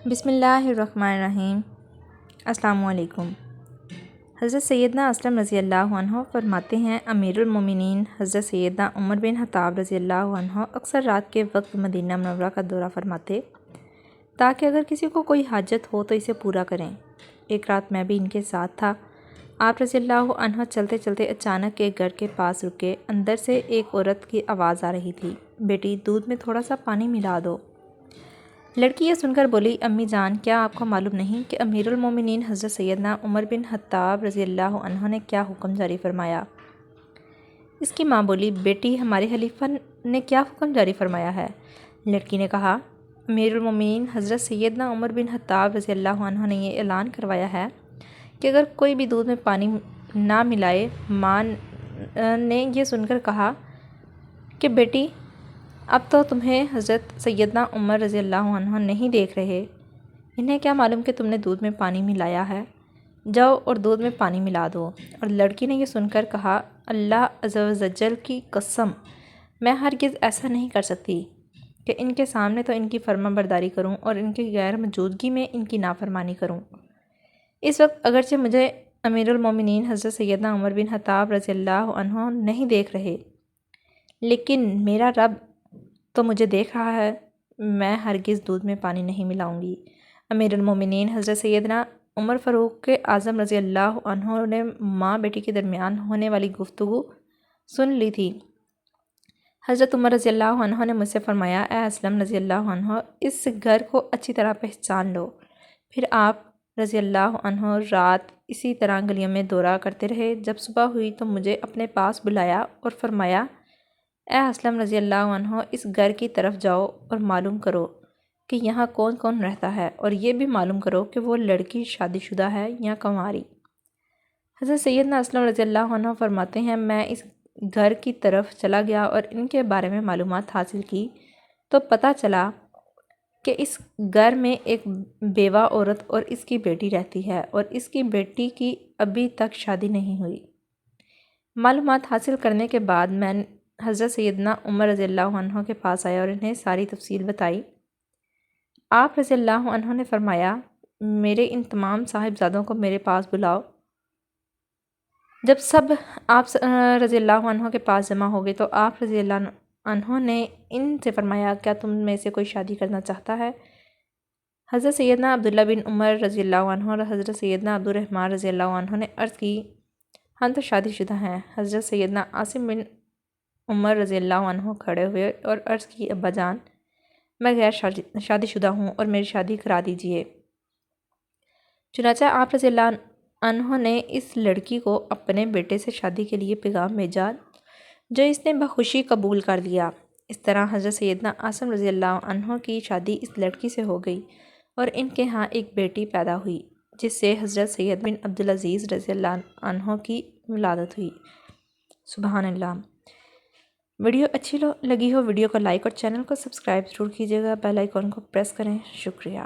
بسم اللہ الرحمن الرحیم۔ السلام علیکم۔ حضرت سیدنا اسلم رضی اللہ عنہ فرماتے ہیں، امیر المومنین حضرت سیدنا عمر بن خطاب رضی اللہ عنہ اکثر رات کے وقت مدینہ منورہ کا دورہ فرماتے تاکہ اگر کسی کو کوئی حاجت ہو تو اسے پورا کریں۔ ایک رات میں بھی ان کے ساتھ تھا۔ آپ رضی اللہ عنہ چلتے چلتے اچانک ایک گھر کے پاس رکے۔ اندر سے ایک عورت کی آواز آ رہی تھی، بیٹی دودھ میں تھوڑا سا پانی ملا دو۔ لڑکی یہ سن کر بولی، امی جان، کیا آپ کو معلوم نہیں کہ امیر المومنین حضرت سیدنا عمر بن خطاب رضی اللہ عنہ نے کیا حکم جاری فرمایا؟ اس کی ماں بولی، بیٹی ہمارے خلیفہ نے کیا حکم جاری فرمایا ہے؟ لڑکی نے کہا، امیر المومنین حضرت سیدنا عمر بن خطاب رضی اللہ عنہ نے یہ اعلان کروایا ہے کہ اگر کوئی بھی دودھ میں پانی نہ ملائے۔ ماں نے یہ سن کر کہا کہ بیٹی، اب تو تمہیں حضرت سیدنا عمر رضی اللہ عنہ نہیں دیکھ رہے، انہیں کیا معلوم کہ تم نے دودھ میں پانی ملایا ہے؟ جاؤ اور دودھ میں پانی ملا دو۔ اور لڑکی نے یہ سن کر کہا، اللہ عز و جل کی قسم، میں ہرگز ایسا نہیں کر سکتی کہ ان کے سامنے تو ان کی فرما برداری کروں اور ان کی غیر موجودگی میں ان کی نافرمانی کروں۔ اس وقت اگرچہ مجھے امیر المومنین حضرت سیدنا عمر بن خطاب رضی اللہ عنہ نہیں دیکھ رہے، لیکن میرا رب تو مجھے دیکھ رہا ہے، میں ہرگز دودھ میں پانی نہیں ملاؤں گی۔ امیر المومنین حضرت سیدنا عمر فاروق اعظم رضی اللہ عنہ نے ماں بیٹی کے درمیان ہونے والی گفتگو سن لی تھی۔ حضرت عمر رضی اللہ عنہ نے مجھ سے فرمایا، اے اسلم رضی اللہ عنہ، اس گھر کو اچھی طرح پہچان لو۔ پھر آپ رضی اللہ عنہ رات اسی طرح گلیوں میں دورہ کرتے رہے۔ جب صبح ہوئی تو مجھے اپنے پاس بلایا اور فرمایا، اے اسلم رضی اللہ عنہ، اس گھر کی طرف جاؤ اور معلوم کرو کہ یہاں کون کون رہتا ہے، اور یہ بھی معلوم کرو کہ وہ لڑکی شادی شدہ ہے یا کنواری۔ حضرت سیدنا اسلم رضی اللہ عنہ فرماتے ہیں، میں اس گھر کی طرف چلا گیا اور ان کے بارے میں معلومات حاصل کی تو پتہ چلا کہ اس گھر میں ایک بیوہ عورت اور اس کی بیٹی رہتی ہے، اور اس کی بیٹی کی ابھی تک شادی نہیں ہوئی۔ معلومات حاصل کرنے کے بعد میں حضرت سیدنا عمر رضی اللہ عنہ کے پاس آیا اور انہیں ساری تفصیل بتائی۔ آپ رضی اللہ عنہ نے فرمایا، میرے ان تمام صاحبزادوں کو میرے پاس بلاؤ۔ جب سب آپ رضی اللہ عنہ کے پاس جمع ہو گئے تو آپ رضی اللہ عنہ نے ان سے فرمایا، کیا تم میں سے کوئی شادی کرنا چاہتا ہے؟ حضرت سیدنا عبداللہ بن عمر رضی اللہ عنہ اور حضرت سیدنا عبد الرحمن رضی اللہ عنہ نے عرض کی، ہم تو شادی شدہ ہیں۔ حضرت سیدنا عاصم بن عمر رضی اللہ عنہ کھڑے ہوئے اور عرض کی، ابا جان، میں غیر شادی شدہ ہوں اور میری شادی کرا دیجئے۔ چنانچہ آپ رضی اللہ عنہ نے اس لڑکی کو اپنے بیٹے سے شادی کے لیے پیغام بھیجا، جو اس نے بخوشی قبول کر لیا۔ اس طرح حضرت سیدنا عاصم رضی اللہ عنہ کی شادی اس لڑکی سے ہو گئی اور ان کے ہاں ایک بیٹی پیدا ہوئی، جس سے حضرت سید بن عبدالعزیز رضی اللہ عنہ کی ولادت ہوئی۔ سبحان اللہ۔ ویڈیو اچھی لگی ہو، ویڈیو کو لائک اور چینل کو سبسکرائب ضرور کیجیے گا، بیل آئیکن کو پریس کریں۔ شکریہ۔